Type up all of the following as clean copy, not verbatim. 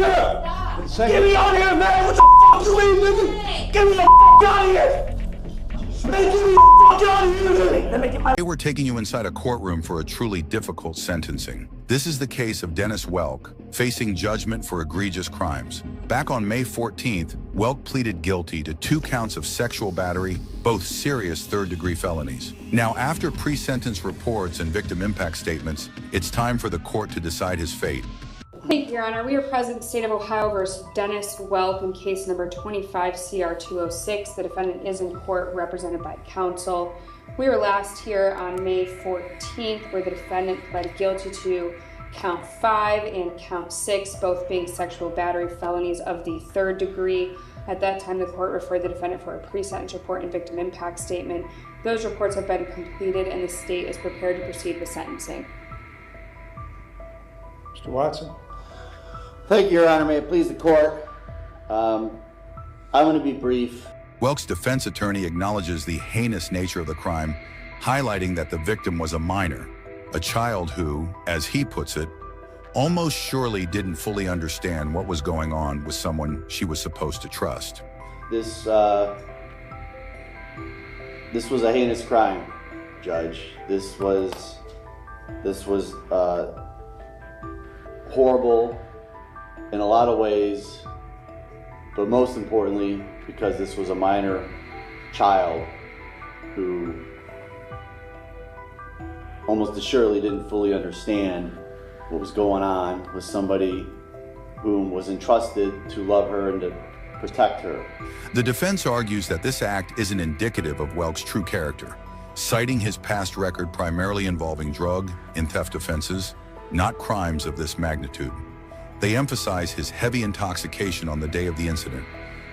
here! Get me out of here, man! What the fuck you mean, nigga? Get me the fuck out of here! Man, get me the fuck out of here! Let me get my... We're taking you inside a courtroom for a truly difficult sentencing. This is the case of Dennis Welk, facing judgment for egregious crimes. Back on May 14th, Welk pleaded guilty to 2 counts of sexual battery, both serious third-degree felonies. Now, after pre-sentence reports and victim impact statements, it's time for the court to decide his fate. Thank you, Your Honor. We are present in the state of Ohio versus Dennis Welk in case number 25-CR-206. The defendant is in court represented by counsel. We were last here on May 14th where the defendant pled guilty to count 5 and count 6, both being sexual battery felonies of the 3rd degree. At that time, the court referred the defendant for a pre-sentence report and victim impact statement. Those reports have been completed and the state is prepared to proceed with sentencing. Mr. Watson. Thank you, Your Honor. May it please the court. I'm going to be brief. Welk's defense attorney acknowledges the heinous nature of the crime, highlighting that the victim was a minor, a child who, as he puts it, almost surely didn't fully understand what was going on with someone she was supposed to trust. This was a heinous crime, Judge. This was horrible in a lot of ways, but most importantly, because this was a minor child who almost assuredly didn't fully understand what was going on with somebody whom was entrusted to love her and to protect her. The defense argues that this act isn't indicative of Welk's true character, citing his past record primarily involving drug and theft offenses, not crimes of this magnitude. They emphasize his heavy intoxication on the day of the incident,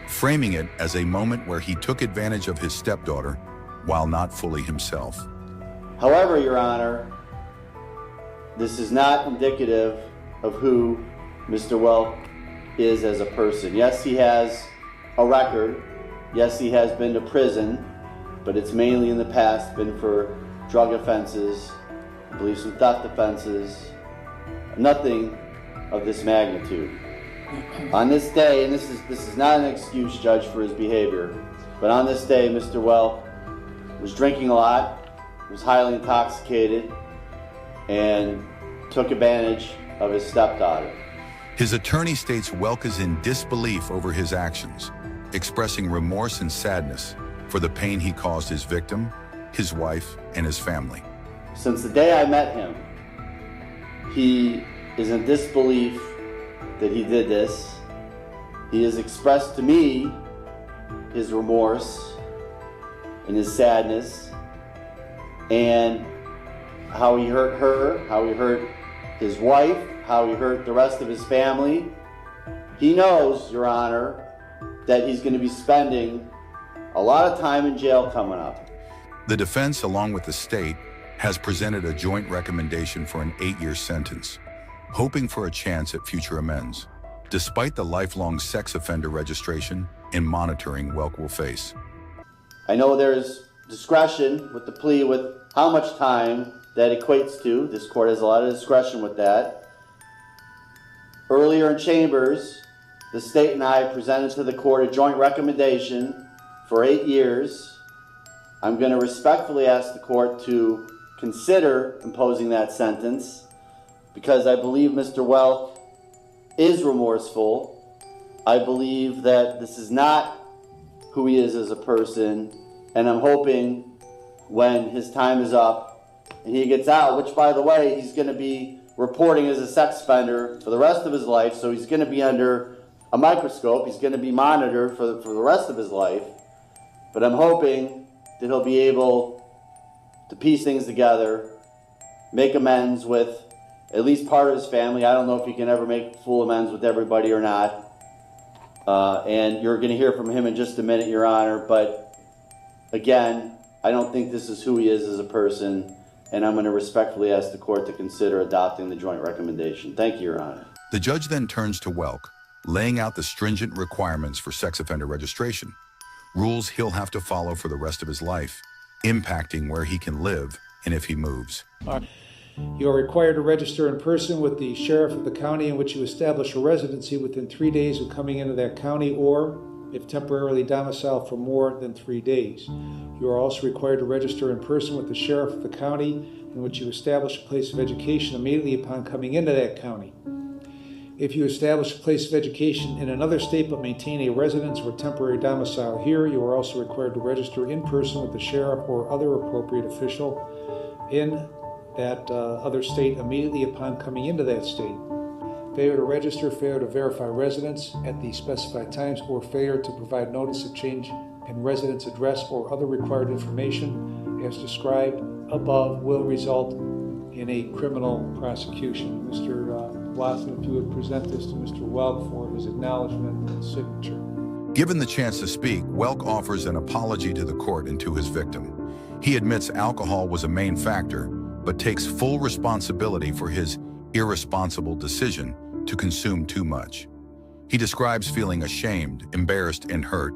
framing it as a moment where he took advantage of his stepdaughter while not fully himself. However, Your Honor, this is not indicative of who Mr. Welk is as a person. Yes, he has a record. Yes, he has been to prison, but it's mainly in the past been for drug offenses, I believe some theft offenses, nothing of this magnitude. On this day, and this is not an excuse, Judge, for his behavior, but on this day, Mr. Welk was drinking a lot, was highly intoxicated, and took advantage of his stepdaughter. His attorney states Welk is in disbelief over his actions, expressing remorse and sadness for the pain he caused his victim, his wife, and his family. Since the day I met him, he is in disbelief that he did this. He has expressed to me his remorse and his sadness and how he hurt her, how he hurt his wife, how he hurt the rest of his family. He knows, Your Honor, that he's going to be spending a lot of time in jail coming up. The defense, along with the state, has presented a joint recommendation for an 8-year sentence, hoping for a chance at future amends, despite the lifelong sex offender registration and monitoring Welk will face. I know there's discretion with the plea with how much time that equates to. This court has a lot of discretion with that. Earlier in chambers, the state and I presented to the court a joint recommendation for 8 years. I'm going to respectfully ask the court to consider imposing that sentence because I believe Mr. Welk is remorseful. I believe that this is not who he is as a person, and I'm hoping when his time is up and he gets out, which by the way, he's going to be reporting as a sex offender for the rest of his life, so he's going to be under a microscope, he's going to be monitored for the rest of his life, but I'm hoping that he'll be able to piece things together, make amends with at least part of his family. I don't know if he can ever make full amends with everybody or not. And you're going to hear from him in just a minute, Your Honor. But again, I don't think this is who he is as a person. And I'm going to respectfully ask the court to consider adopting the joint recommendation. Thank you, Your Honor. The judge then turns to Welk, laying out the stringent requirements for sex offender registration, rules he'll have to follow for the rest of his life, impacting where he can live and if he moves. All right. You are required to register in person with the sheriff of the county in which you establish a residency within 3 days of coming into that county, or if temporarily domiciled for more than 3 days. You are also required to register in person with the sheriff of the county in which you establish a place of education immediately upon coming into that county. If you establish a place of education in another state but maintain a residence or temporary domicile here, you are also required to register in person with the sheriff or other appropriate official in that other state immediately upon coming into that state. Failure to register, failure to verify residence at the specified times, or failure to provide notice of change in residence address or other required information as described above will result in a criminal prosecution. Mr. Watson, if you would present this to Mr. Welk for his acknowledgement and signature. Given the chance to speak, Welk offers an apology to the court and to his victim. He admits alcohol was a main factor, but takes full responsibility for his irresponsible decision to consume too much. He describes feeling ashamed, embarrassed, and hurt,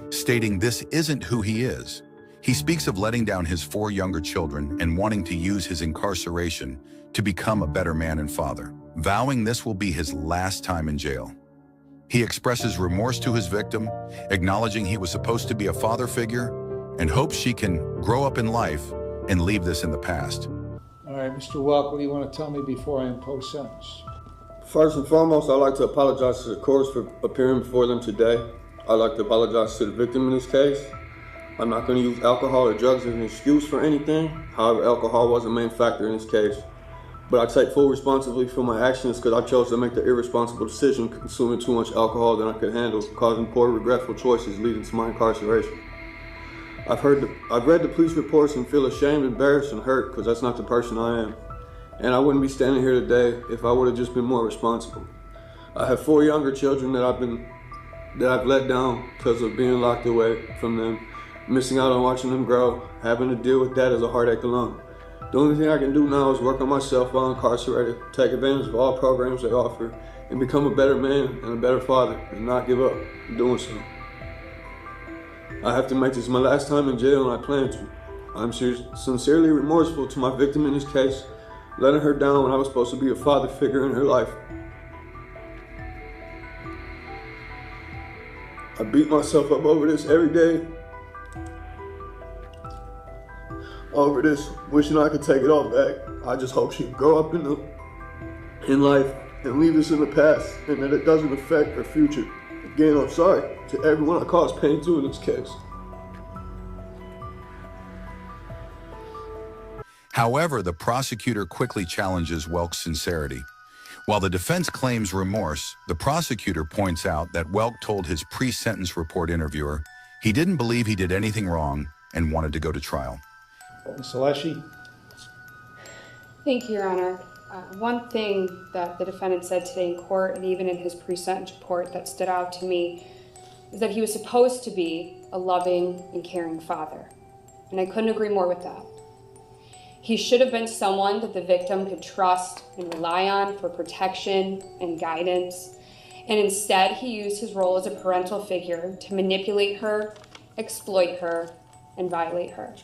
stating this isn't who he is. He speaks of letting down his 4 younger children and wanting to use his incarceration to become a better man and father, vowing this will be his last time in jail. He expresses remorse to his victim, acknowledging he was supposed to be a father figure, and hopes she can grow up in life and leave this in the past. All right, Mr. Welk, what do you want to tell me before I impose sentence? First and foremost, I'd like to apologize to the courts for appearing before them today. I'd like to apologize to the victim in this case. I'm not going to use alcohol or drugs as an excuse for anything. However, alcohol was a main factor in this case. But I take full responsibility for my actions because I chose to make the irresponsible decision consuming too much alcohol than I could handle, causing poor, regretful choices leading to my incarceration. I've read the police reports and feel ashamed, embarrassed, and hurt because that's not the person I am. And I wouldn't be standing here today if I would have just been more responsible. I have 4 younger children that I've let down because of being locked away from them, missing out on watching them grow, having to deal with that as a heartache alone. The only thing I can do now is work on myself while incarcerated, take advantage of all programs they offer, and become a better man and a better father, and not give up doing so. I have to make this my last time in jail, and I plan to. I'm sincerely remorseful to my victim in this case, letting her down when I was supposed to be a father figure in her life. I beat myself up over this every day. Over this, wishing I could take it all back. I just hope she can grow up in life and leave this in the past, and that it doesn't affect her future. Again, I'm sorry to everyone I caused pain to in this case. However, the prosecutor quickly challenges Welk's sincerity. While the defense claims remorse, the prosecutor points out that Welk told his pre-sentence report interviewer he didn't believe he did anything wrong and wanted to go to trial. Ms. Alessi? Thank you, Your Honor. One thing that the defendant said today in court, and even in his pre-sentence report, that stood out to me is that he was supposed to be a loving and caring father. And I couldn't agree more with that. He should have been someone that the victim could trust and rely on for protection and guidance. And instead, he used his role as a parental figure to manipulate her, exploit her, and violate her.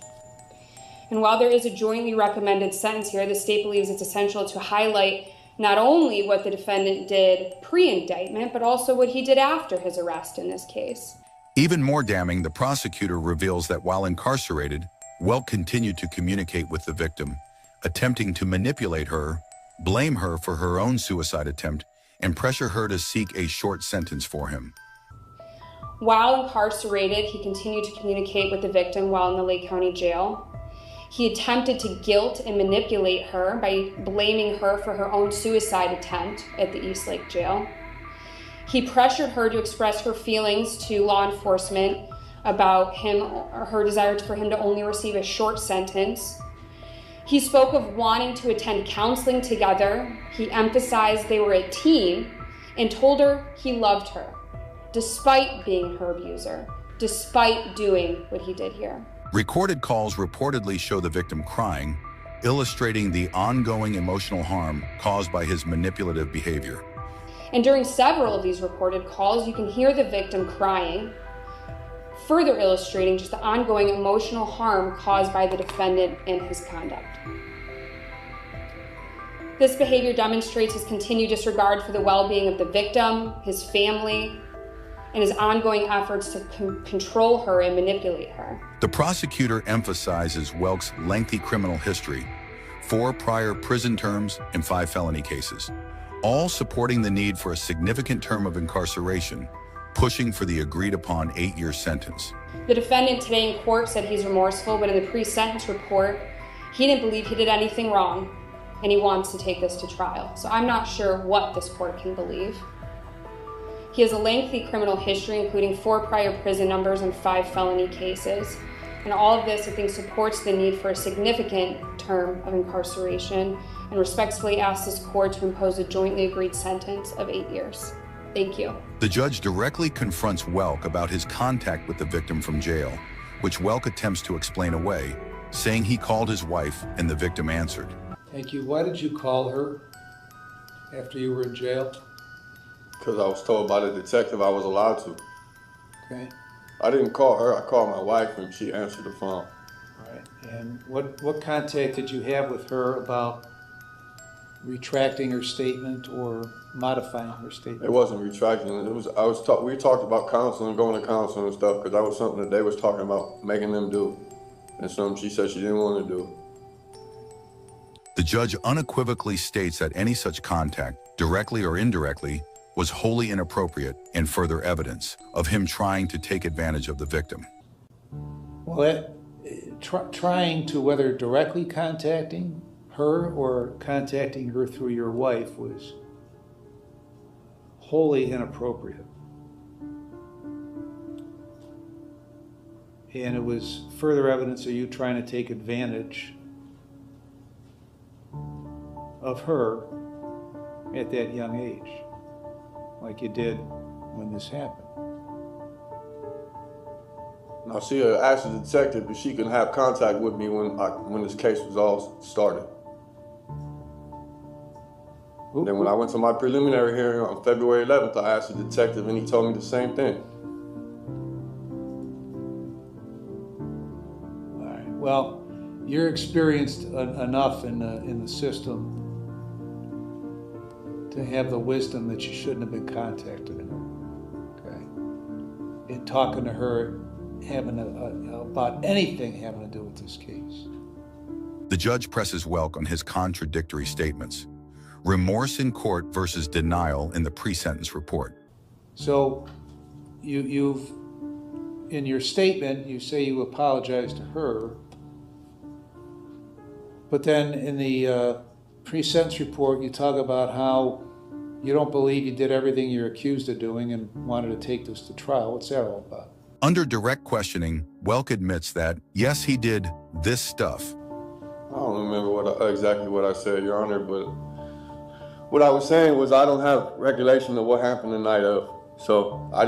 And while there is a jointly recommended sentence here, the state believes it's essential to highlight not only what the defendant did pre-indictment, but also what he did after his arrest in this case. Even more damning, the prosecutor reveals that while incarcerated, Welk continued to communicate with the victim, attempting to manipulate her, blame her for her own suicide attempt, and pressure her to seek a short sentence for him. While incarcerated, he continued to communicate with the victim while in the Lake County Jail. He attempted to guilt and manipulate her by blaming her for her own suicide attempt at the East Lake Jail. He pressured her to express her feelings to law enforcement about him, or her desire for him to only receive a short sentence. He spoke of wanting to attend counseling together. He emphasized they were a team and told her he loved her, despite being her abuser, despite doing what he did here. Recorded calls reportedly show the victim crying, illustrating the ongoing emotional harm caused by his manipulative behavior. And during several of these recorded calls, you can hear the victim crying, further illustrating just the ongoing emotional harm caused by the defendant and his conduct. This behavior demonstrates his continued disregard for the well-being of the victim, his family, and his ongoing efforts to control her and manipulate her. The prosecutor emphasizes Welk's lengthy criminal history, 4 prior prison terms and 5 felony cases, all supporting the need for a significant term of incarceration, pushing for the agreed-upon 8-year sentence. The defendant today in court said he's remorseful, but in the pre-sentence report, he didn't believe he did anything wrong, and he wants to take this to trial. So I'm not sure what this court can believe. He has a lengthy criminal history, including 4 prior prison numbers and 5 felony cases. And all of this, I think, supports the need for a significant term of incarceration, and respectfully ask this court to impose a jointly agreed sentence of 8 years. Thank you. The judge directly confronts Welk about his contact with the victim from jail, which Welk attempts to explain away, saying he called his wife and the victim answered. Thank you. Why did you call her after you were in jail? Because I was told by the detective I was allowed to. Okay. I didn't call her, I called my wife and she answered the phone. All right. And what contact did you have with her about retracting her statement or modifying her statement? It wasn't retracting. We talked about counseling, going to counseling and stuff, because that was something that they was talking about making them do, and something she said she didn't want to do. The judge unequivocally states that any such contact, directly or indirectly, was wholly inappropriate and further evidence of him trying to take advantage of the victim. Well, trying to, whether directly contacting her or contacting her through your wife, was wholly inappropriate. And it was further evidence of you trying to take advantage of her at that young age, like you did when this happened. Now she had asked the detective if she could have contact with me when this case was all started. Then when I went to my preliminary hearing on February 11th, I asked the detective and he told me the same thing. All right. Well, you're experienced enough in the system to have the wisdom that you shouldn't have been contacting her. Okay. In talking to her, about anything having to do with this case. The judge presses Welk on his contradictory statements. Remorse in court versus denial in the pre-sentence report. So you've, in your statement, you say you apologize to her, but then in the pre-sentence report, you talk about how you don't believe you did everything you're accused of doing and wanted to take this to trial. What's that all about? Under direct questioning, Welk admits that, yes, he did this stuff. I don't remember exactly what I said, Your Honor, but what I was saying was I don't have recollection of what happened the night of. So I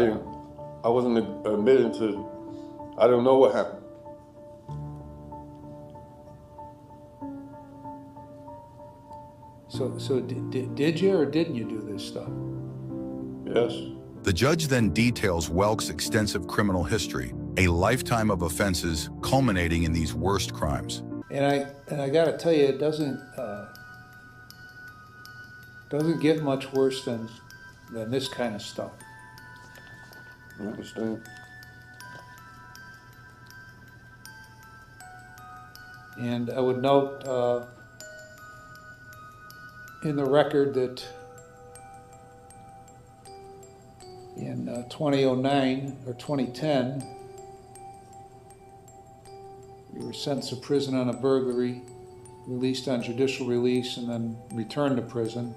wasn't admitting to, I don't know what happened. So did you or didn't you do this stuff? Yes. The judge then details Welk's extensive criminal history, a lifetime of offenses culminating in these worst crimes. And I gotta tell you, it doesn't get much worse than this kind of stuff. I understand. And I would note in the record that in 2009 or 2010, you were sentenced to prison on a burglary, released on judicial release, and then returned to prison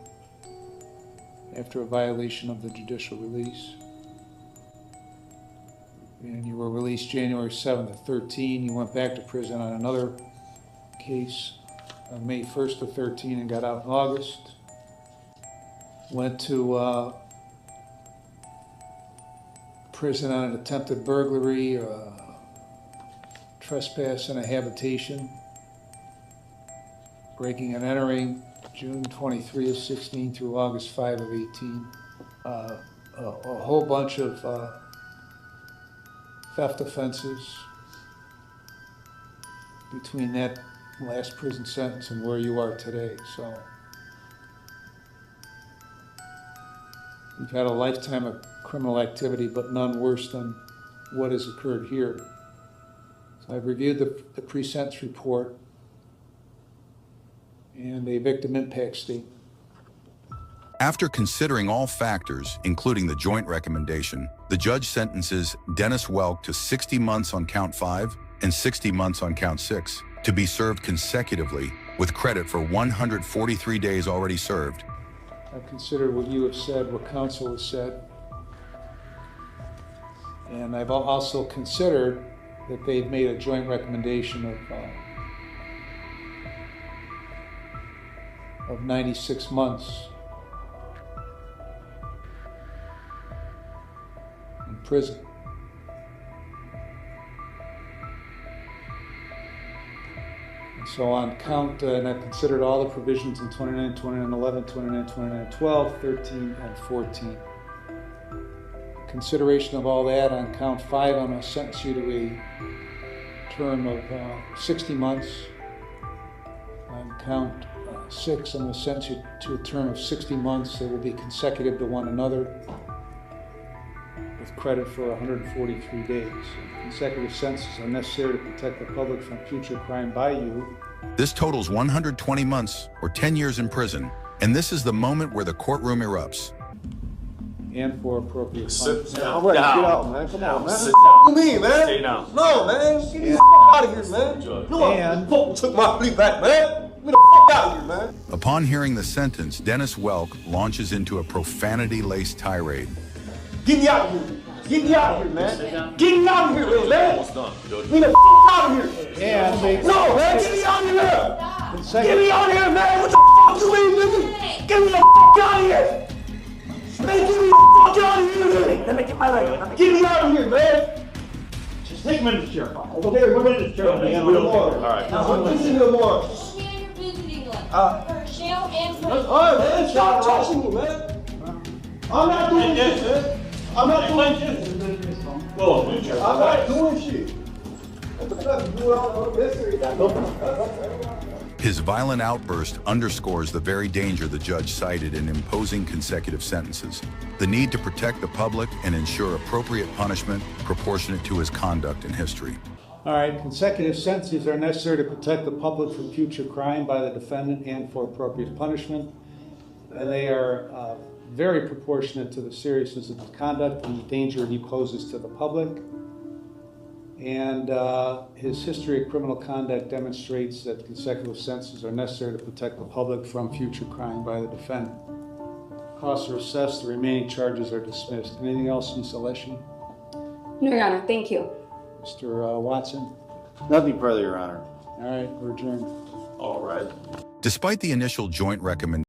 after a violation of the judicial release. And you were released January 7th of 13. You went back to prison on another case on May 1st of 13 and got out in August. Went to prison on an attempted burglary, trespass in a habitation, breaking and entering, June 23 of 16 through August 5 of 18. A whole bunch of theft offenses between that last prison sentence and where you are today. So We've had a lifetime of criminal activity, but none worse than what has occurred here. So I've reviewed the pre-sentence report and a victim impact statement. After considering all factors, including the joint recommendation, the judge sentences Dennis Welk to 60 months on count 5 and 60 months on count 6 to be served consecutively with credit for 143 days already served. I've considered what you have said, what counsel has said, and I've also considered that they've made a joint recommendation of 96 months in prison. And so on count, and I've considered all the provisions in 29, 29, 11, 29, 29, 12, 13, and 14. Consideration of all that, on count 5, I'm going to sentence you to a term of 60 months. On count 6, I'm going to sentence you to a term of 60 months. They will be consecutive to one another with credit for 143 days. Consecutive sentences are necessary to protect the public from future crime by you. This totals 120 months or 10 years in prison, and this is the moment where the courtroom erupts. And for appropriate Sit punishment. down. Get out, man. Come on, man. Sit down. What do you mean, man? Stay down. No, man. Get the fuck out of here, man. Judge. No, And- I took my plea back, man. Get the fuck out of here, man. Upon hearing the sentence, Dennis Welk launches into a profanity-laced tirade. Get me out of here. Get me out of here, man. Get me out of here, man. Almost done, Judge. Get the fuck out of here. And they No, man. Get me out of here. Get me out of here, man. What the fuck you mean, nigga? Get me the fuck out of here. Man, get me the fuck out of here, man. Let me get my leg. Get me out of here, man. Just take him in the chair. Okay, we're in the chair. All right. Listen to the more. And you're visiting one. For jail and for. All right, man. Stop touching me, man. I'm not doing shit, man. I'm not doing shit. I'm not doing shit. His violent outburst underscores the very danger the judge cited in imposing consecutive sentences, the need to protect the public and ensure appropriate punishment proportionate to his conduct and history. All right, consecutive sentences are necessary to protect the public from future crime by the defendant and for appropriate punishment. And they are very proportionate to the seriousness of his conduct and the danger he poses to the public. And his history of criminal conduct demonstrates that consecutive sentences are necessary to protect the public from future crime by the defendant. Costs are assessed, the remaining charges are dismissed. Anything else, Ms. Alessi? No, Your Honor, thank you. Mr. Watson? Nothing further, Your Honor. All right, we're adjourned. All right. Despite the initial joint recommendation,